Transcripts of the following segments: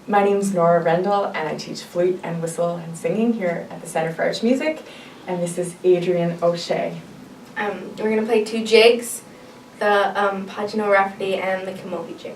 My name's Norah Rendell, and I teach flute and whistle and singing here at the Centre for Irish Music, and this is Adrienne O'Shea. We're going to play two jigs, the Pagino Rafferty and the Camogie jig.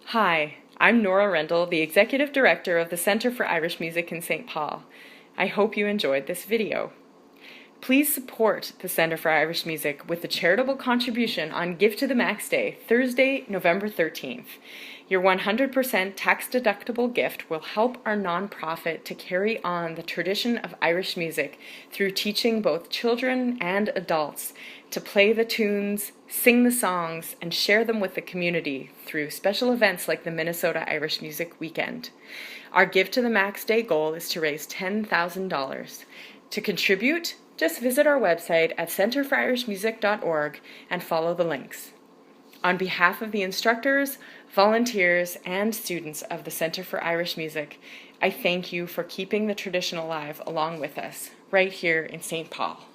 Hi, I'm Norah Rendell, the Executive Director of the Centre for Irish Music in St. Paul. I hope you enjoyed this video. Please support the Centre for Irish Music with a charitable contribution on Give to the Max Day, Thursday, November 13th. Your 100% tax-deductible gift will help our nonprofit to carry on the tradition of Irish music through teaching both children and adults to play the tunes, sing the songs, and share them with the community through special events like the Minnesota Irish Music Weekend. Our Give to the Max Day goal is to raise $10,000. To contribute, just visit our website at centerforirishmusic.org and follow the links. On behalf of the instructors, volunteers, and students of the Centre for Irish Music, I thank you for keeping the tradition alive along with us, right here in St. Paul.